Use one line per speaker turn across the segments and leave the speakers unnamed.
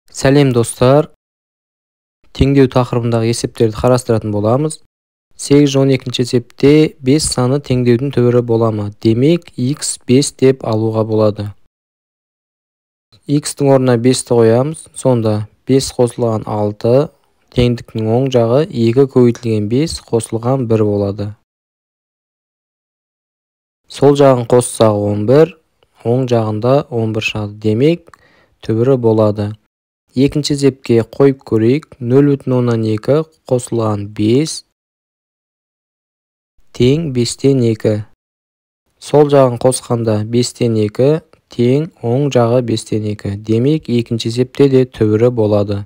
Сәлем достар, теңдеу тақырыбындағы есептерді қарастыратын боламыз. 8-12 есепте 5 саны теңдеудің түбірі бола ма? Демек, x 5 деп алуға болады. X-тің орнына 5-ті қоямыз. Сонда 5 қосылған 6, теңдіктің оң жағы 2 көбейтілген 5 қосылған 1 болады. Сол жағын қоссақ 11, оң жағында 11 шығады. Демек, түбірі болады. Екінші есепке қойып көрейік. 0,2 қосылған 5 тең 5-тен 2. Сол жағын қосқанда 5-тен 2 тең оң жағы 5-тен 2. Демек, екінші есепте де түбірі болады.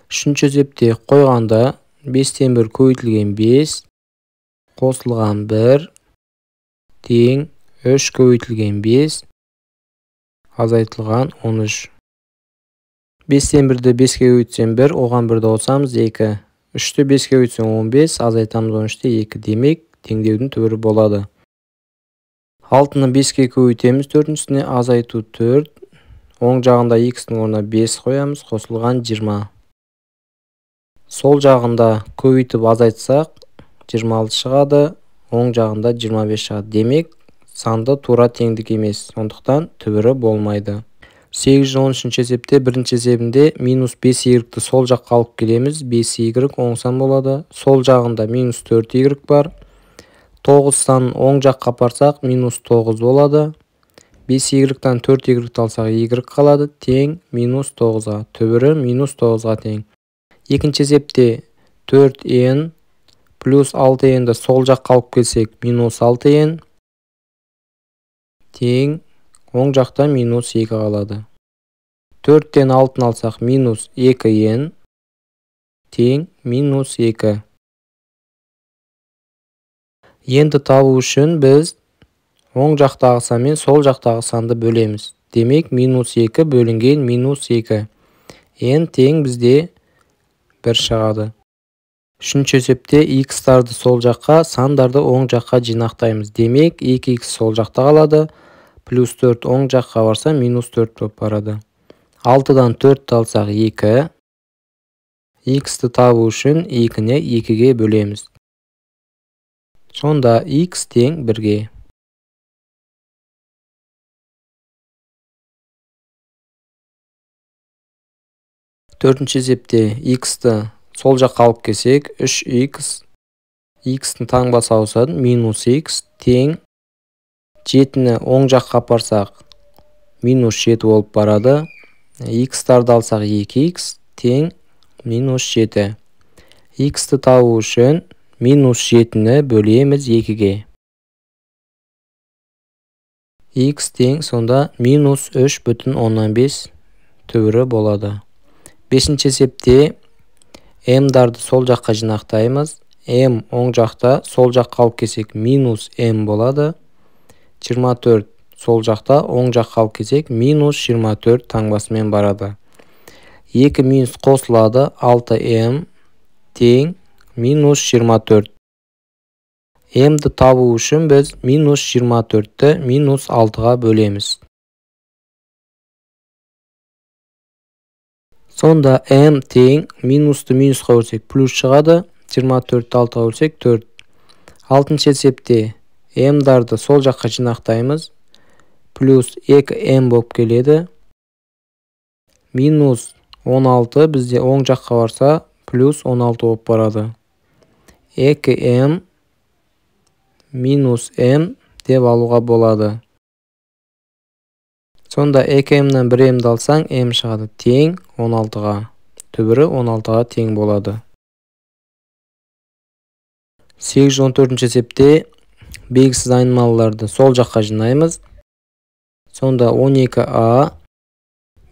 Үшінші есепте қойғанда 5-тен 1 көбейтілген 5 қосылған 1 тең 3 көбейтілген 5 азайтылған 13. 5-тен 1-ді 5-ке көбейтсем 1, оған 1-ді қосамыз 2. 3-ті 5-ке көбейтсем 15, азайтамыз 13-те 2. Демек, теңдеудің түбірі болады. 6-ны 5-ке көбейтеміз 4-сіне, азайту 4. Оң жағында x-тің орнына 5 қоямыз, қосылған 20. Сол жағында көбейтіп азайтсақ 26 шығады, оң жағында 25 шығады. Демек, санды тура теңдік емес, сондықтан түбірі болмайды. 8-13 есепте бірінші есебінде минус 5y-ті сол жаққа алып келеміз. 5y оң сан болады. Сол жағында минус 4y бар. 9 санын оң жаққа апарсақ минус 9 болады. 5y-тан 4y алсақ y қалады. Тең минус 9-ға. Түбірі минус 9-ға тең. Екінші есепте 4n плюс 6n-ді сол жаққа алып келсек минус 6n тең оң жақта минус 2 қалады. 4-тен 6-ны алсақ минус 2n тең минус 2. Енді табу үшін біз оң жақтағы сан мен сол жақтағы санды бөлеміз. Демек, минус 2 бөлінген минус 2. n тең бізде 1 шығады. Үшінші есепте x-тарды сол жаққа, сандарды оң жаққа жинақтаймыз. Демек, 2x сол жақта қалады. Плюс 4 оң жаққа барса минус 4 болып барады. 6-дан 4-ті алсақ 2. X-ті табу үшін 2-не 2-ге бөлеміз. Сонда x тең 1-ге. Төртінші есепте x-ті сол жаққа алып келсек 3x, x-тің таңбасы ауысады, минус x тең 7-ні оң жаққа апарсақ минус 7 болып барады. X-тарды алсақ 2x тең минус 7. X-ті табу үшін минус 7-ні бөлеміз 2-ге. X тең сонда минус 3,5 түбірі болады. Бесінші есепте m-дарды сол жаққа жинақтаймыз. m оң жақта, сол жаққа алып келсек минус m болады. 24 сол жақта, оң жаққа алып келсек минус 24 таңбасымен барады. 2 минус қосылады, 6m тең минус 24. m-ді табу үшін біз минус 24-ті минус 6-ға бөлеміз. Сонда m тең минусты минусқа бөлсек плюс шығады. 24-ті 6-ға бөлсек 4. 6-шы есепте m-дарды сол жаққа жинақтаймыз. Плюс 2m болып келеді. Минус 16 бізде оң жаққа барса плюс 16 болып барады. 2m минус m деп алуға болады. Сонда 2m-нан 1m-ді алсаң m шығады. Тең 16-ға. Түбірі 16-ға тең болады. 8-14 есепте белгісіз айнымалыларды сол жаққа жинаймыз. Сонда 12a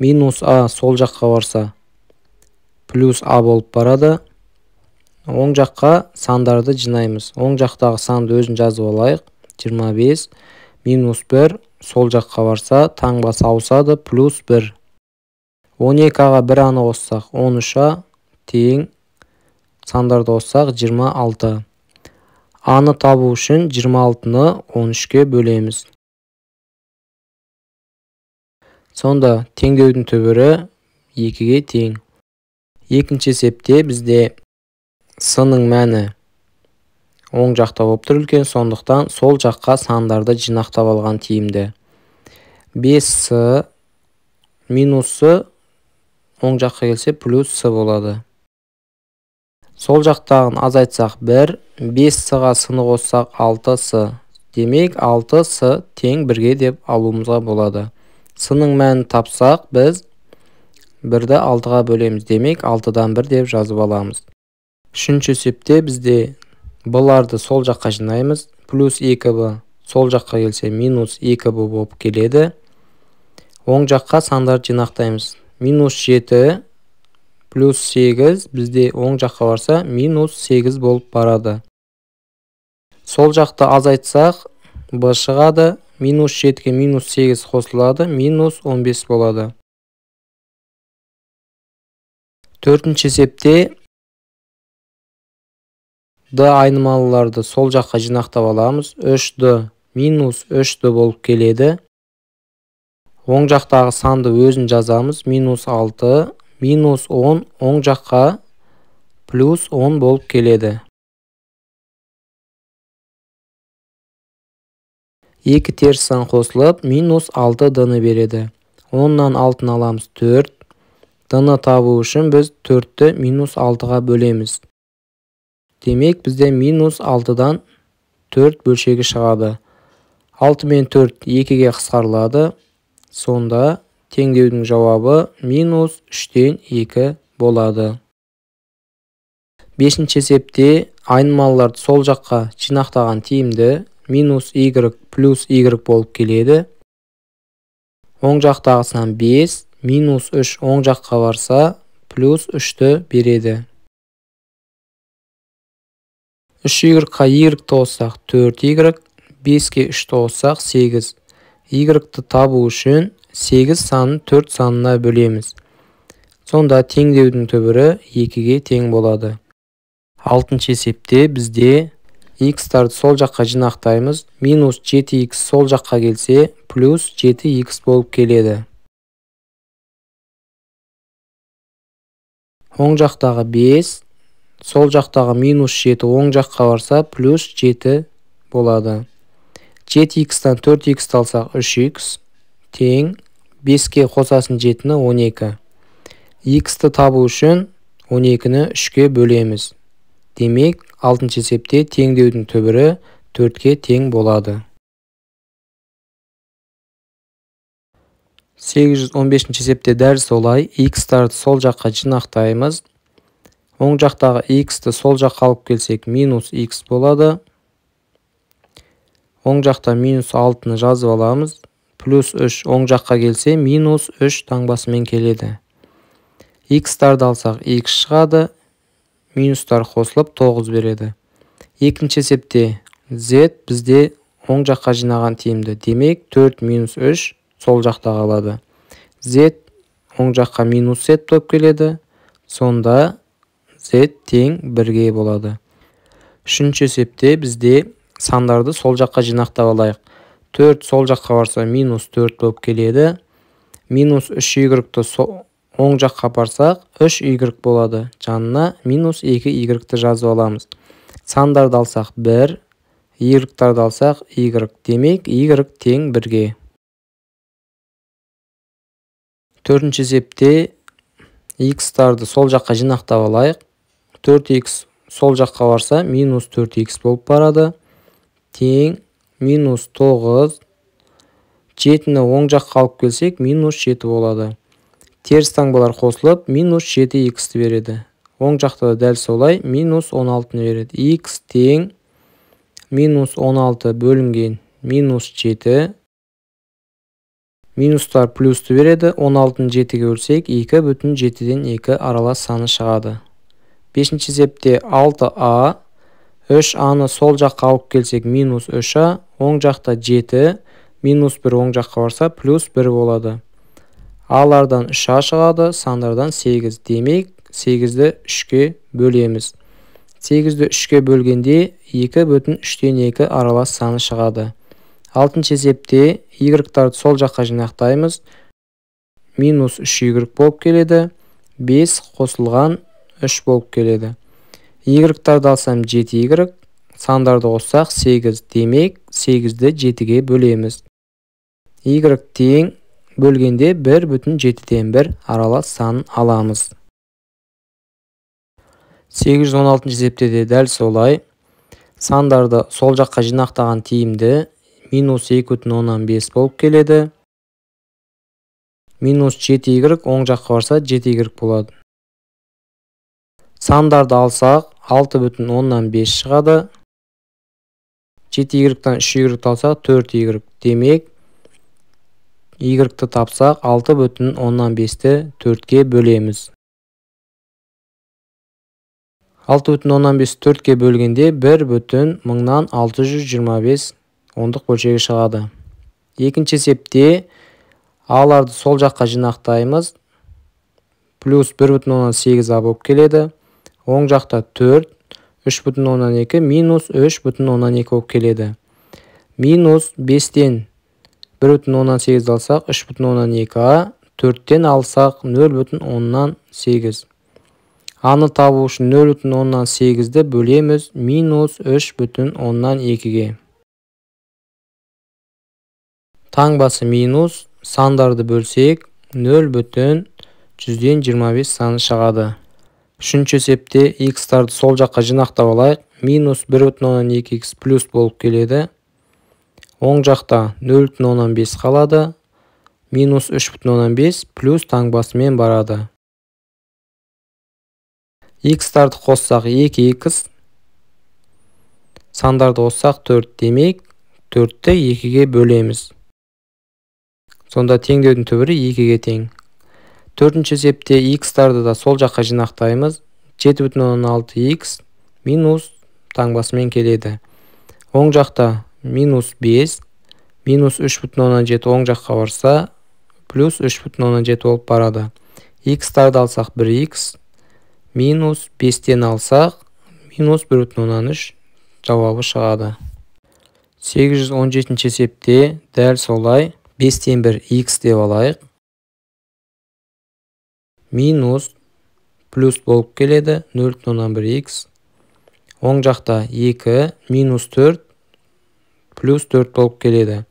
минус a сол жаққа барса плюс a болып барады. Оң жаққа сандарды жинаймыз. Оң жақтағы санды өзін жазып алайық. 25 минус 1 сол жаққа барса таңбасы ауысады плюс 1. 12a-ға 1 аны қоссақ 13a тең сандарды қоссақ 26. A-ны табу үшін 26-ны 13-ке бөлеміз. Сонда теңдеудің түбірі 2-ге тең. Екінші есепте бізде с-ның мәні оң жақта болып тұр үлкен, сондықтан сол жаққа сандарды жинақтап алған тиімді. 5с минус с оң жаққа келсе плюс с болады. Сол жақтағын азайтсақ 1, 5с-ға с-ны қоссақ 6с. Демек 6с тең 1-ге деп алуымызға болады. С-ның мәнін тапсақ біз 1-ді 6-ға бөлеміз. Демек 6-дан 1 деп жазып аламыз. Үшінші есепте бізде бұларды сол жаққа жинаймыз. Плюс 2b сол жаққа келсе минус 2b болып келеді. Оң жаққа сандарды жинақтаймыз. Минус 7 плюс 8 бізде оң жаққа барса минус 8 болып барады. Сол жақты азайтсақ b шығады. Минус 7-ге минус 8 қосылады. Минус 15 болады. Төртінші есепте d айнымалыларды сол жаққа жинақтап аламыз. 3d минус 3d болып келеді. Оң жақтағы санды өзін жазамыз. Минус 6, минус 10 оң жаққа плюс 10 болып келеді. 2 теріс сан қосылып минус 6d-ны береді. 10-нан 6-ны аламыз 4. d-ны табу үшін біз 4-ті минус 6-ға бөлеміз. Демек бізде минус 6-дан 4 бөлшегі шығады. 6 мен 4 2-ге қысқарылады. Сонда теңдеудің жауабы минус 3-тен 2 болады. Бесінші есепте айнымалыларды сол жаққа жинақтаған тиімді минус y плюс y болып келеді. Оң жақтағы сан 5, минус 3 оң жаққа барса плюс 3-ті береді. 3y-қа y-ті қоссақ 4y, 5-ке 3-ті қоссақ 8. y-ті табу үшін 8 санын 4 санына бөлеміз. Сонда теңдеудің түбірі 2-ге тең болады. Алтыншы есепте бізде x-тарды сол жаққа жинақтаймыз. Минус 7x сол жаққа келсе плюс 7x болып келеді. Оң жақтағы 5, сол жақтағы минус 7 оң жаққа барса плюс 7 болады. 7x-тан 4x алсақ 3x тең 5-ке қосасын 7-ні 12. x-ті табу үшін 12-ні 3-ке бөлеміз. Демек 6-шы есепте теңдеудің түбірі 4-ке тең болады. 815-ші есепте дәл солай x-тарды сол жаққа жинақтаймыз. Оң жақтағы x-ті сол жаққа алып келсек минус x болады. Оң жақта минус 6-ны жазып аламыз. Плюс 3 оң жаққа келсе минус 3 таңбасымен келеді. x-тарды алсақ x шығады. Минустар қосылып 9 береді. Екінші есепте z бізде оң жаққа жинаған тиімді. Демек 4 минус 3 сол жақта қалады. z оң жаққа минус z болып келеді. Сонда z тең 1-ге болады. Үшінші есепте бізде сандарды сол жаққа жинақтап алайық. 4 сол жаққа барса минус 4 болып келеді. Минус 3y-ті оң жаққа барсақ 3y болады. Жанына минус 2y-ті жазып аламыз. Сандарды алсақ 1, y-тарды алсақ y. Демек y тең 1-ге. Төртінші есепте x-тарды сол жаққа жинақтап алайық. 4x сол жаққа барса минус 4x болып барады. Тең минус 9. 7-ні оң жаққа алып келсек минус 7 болады. Теріс таңбалар қосылып минус 7x береді. Оң жақта дәл солай минус 16-ны береді. X тең минус 16 бөлінген минус 7. Минустар плюсты береді. 16-ны 7-ге бөлсек 2,7-ден 2 аралас саны шығады. Бесінші есепте 6a. 3a-ны сол жаққа алып келсек минус 3a. Оң жақта 7. Минус 1 оң жаққа барса плюс 1 болады. a-лардан 3a шығады. Сандардан 8. Демек 8-ді 3-ке бөлеміз. 8-ді 3-ке бөлгенде 2,3-ден 2 аралас саны шығады. Алтыншы есепте y-тарды сол жаққа жинақтаймыз. минус 3y болып келеді. 5 қосылған 3 болып келеді. Y-тарды алсам 7y, сандарды қоссақ 8. Демек 8-ді 7-ге бөлеміз. Y тең бөлгенде 1,7-ден 1 аралас санын аламыз. 816 есептеде дәл солай. Сандарды сол жаққа жинақтаған тиімді минус 2,5 болып келеді. Минус 7y оң жаққа барса 7y болады. Сандарды алсақ 6,5 шығады. 7y-тан 3y алсақ 4y. Демек y-ті тапсақ 6,5-ті 4-ге бөлеміз. 6,5 4-ге бөлгенде 1,625 ондық бөлшегі шығады. Екінші есепте a'ларды сол жаққа жинақтаймыз. Плюс 1,8a болып келеді. Оң жақта 4, 3,2, минус 3,2 болып келеді. Минус 5-тен 1,8 алсақ 3,2a, 4-тен алсақ 0,8. Аны табу үшін 0,8-ді бөлеміз минус 3,2-ге. Таңбасы минус, сандарды бөлсек 0,125 саны шығады. Үшінші есепте x-тарды сол жаққа жинақтап алайық. Минус 1,2x плюс болып келеді. Оң жақта 0,15 қалады. Минус 3,5 плюс таңбасымен барады. X-тарды қоссақ 2x, сандарды қоссақ 4. Демек 4-ті 2-ге бөлеміз. Сонда теңдеудің түбірі 2-ге тең. Төртінші есепте x-тарды да сол жаққа жинақтаймыз. 7,6x минус таңбасымен келеді. Оң жақта минус 5, минус 3,7 оң жаққа барса, плюс 3,7 болып барады. X-тарды алсақ 1x, минус 5-тен алсақ, минус 1,3 жауабы шығады. 817 есепте дәл солай 5-тен 1 x деп алайық. Минус плюс болып келеді 0,1x. Оң жақта 2, минус 4, плюс 4 болып келеді.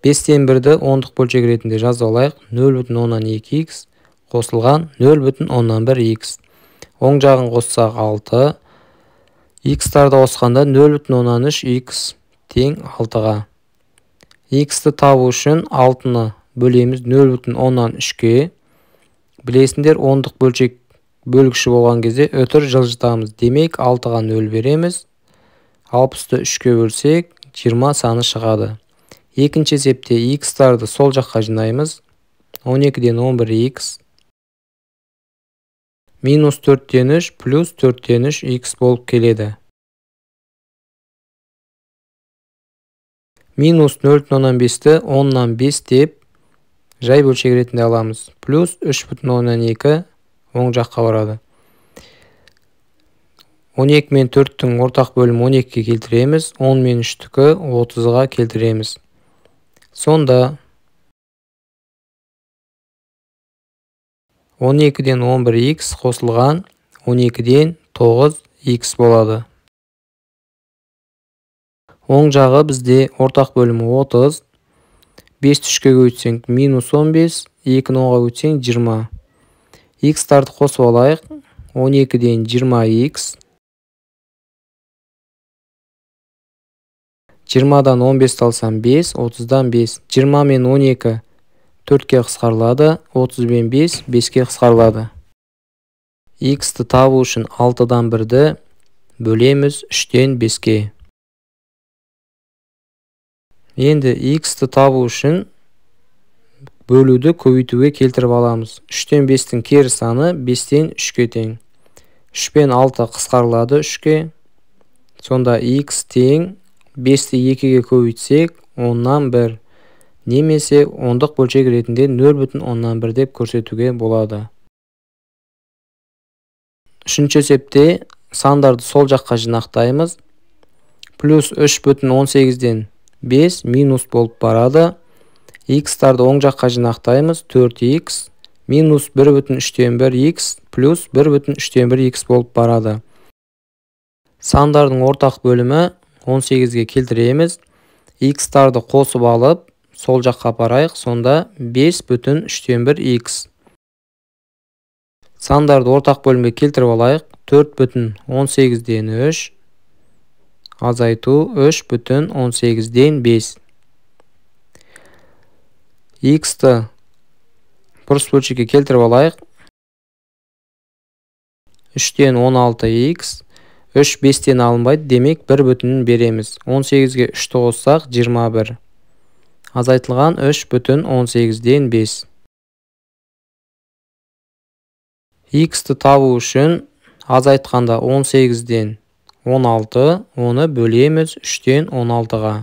5-тен 1-ді ондық бөлшек ретінде жазып алайық. 0,2x қосылған 0,1x. Оң жағын қоссақ 6. X-тарды қосқанда 0,3x тең 6-ға. X-ті табу үшін 6-ны бөлеміз 0,3-ге. Білесіңдер, ондық бөлшек бөлгіші болған кезде өтір жылжытамыз. Демек 6-ға 0 береміз. 60-ты 3-ге бөлсек 20 саны шығады. Екінші есепте x-тарды сол жаққа жинаймыз. 12-ден 11x. Минус 4-тен 3 плюс 4-тен 3 x болып келеді. Минус 0,15-ті 10-нан 5 деп жай бөлшек ретінде аламыз. Плюс 3,2 оң жаққа барады. 12 мен 4-тің ортақ бөлім 12-ге келтіреміз. 10 мен 3-тікі 30-ға келтіреміз. Сонда 12-ден 11x қосылған 12-ден 9x болады. Оң жағы бізде ортақ бөлімі 30. 5-ті 3-ке көйтсең минус 15, 2-ні 10-ға көйтсең 20. X-тарды қосып алайық. 12-ден 20x. 20-дан 15 алсам 5, 30-дан 5. 20 мен 12 4-ке қысқарылады, 30 мен 5 5-ке қысқарылады. X-ті табу үшін 6-дан 1-ді бөлеміз 3-тен 5-ке. Енді x-ті табу үшін бөлуді көбейтуге келтіріп аламыз. 3-тен 5-тің кері саны 5-тен 3-ке тең. 3 пен 6 қысқарылады 3-ке. Сонда x тең 5-ті 2-ге көбейтсек 10-нан 1. Немесе ондық бөлшек ретінде 0,1 деп көрсетуге болады. Үшінші есепте сандарды сол жаққа жинақтаймыз. Плюс 3,18-ден 5 минус болып барады. X-тарды оң жаққа жинақтаймыз. 4x минус 1,3 x плюс 1,3 x болып барады. Сандардың ортақ бөлімі 18-ге келтіреміз. X-тарды қосып алып, сол жаққа апарайық, сонда 5,3 x. Сандарды ортақ бөлімге келтіріп алайық. 4,18-ден 3 азайту 3,18-ден 5. X-ті бұрыс бөлшекке келтіріп алайық. 3-ден 16x. 3 5-тен алынбайды, демек 1 бүтінін береміз. 18-ге 3-ті қоссақ 21. Азайтылған 3,18-ден 5. X-ті табу үшін азайтқанда 18-ден 16, оны бөлеміз 3-ден 16-ға.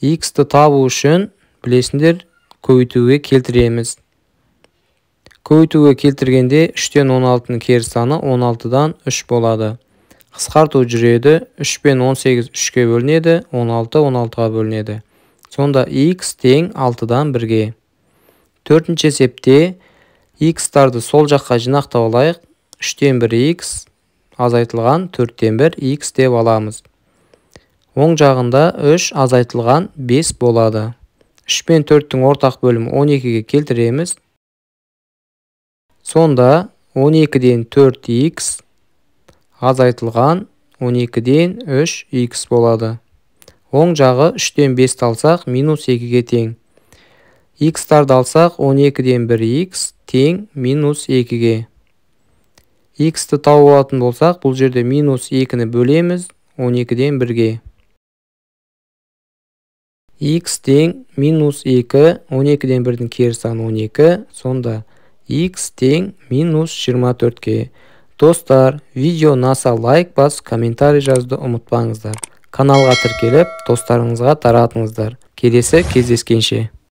X-ті табу үшін білесіңдер, көбейтуге келтіреміз. Көбейтуге келтіргенде 3-ден 16-ның кері саны 16-дан 3 болады. Қысқарту жүреді, 3 пен 18 3-ке бөлінеді, 16 16-ға бөлінеді. Сонда x тең 6-дан 1-ге. Төртінші есепте x-тарды сол жаққа жинақтап алайық. 3-ден 1x азайтылған 4-ден 1x деп аламыз. Оң жағында 3 азайтылған 5 болады. 3 пен 4-тің ортақ бөлімі 12-ге келтіреміз. Сонда 12-ден 4x азайтылған 12-ден 3x болады. Оң жағы 3-ден 5 алсақ минус 2-ге тең. X-тарды алсақ 12-ден 1x тең минус 2-ге. X-ті тауып алатын болсақ, бұл жерде минус 2-ні бөлеміз 12-ден 1-ге. X тең минус 2, 12-ден 1-дің кері саны 12, сонда x тең минус 24-ге. Достар, видео ұнаса лайк бас, комментарий жазуды ұмытпаңыздар. Каналға тіркеліп, достарыңызға таратыңыздар. Келесі кездескенше.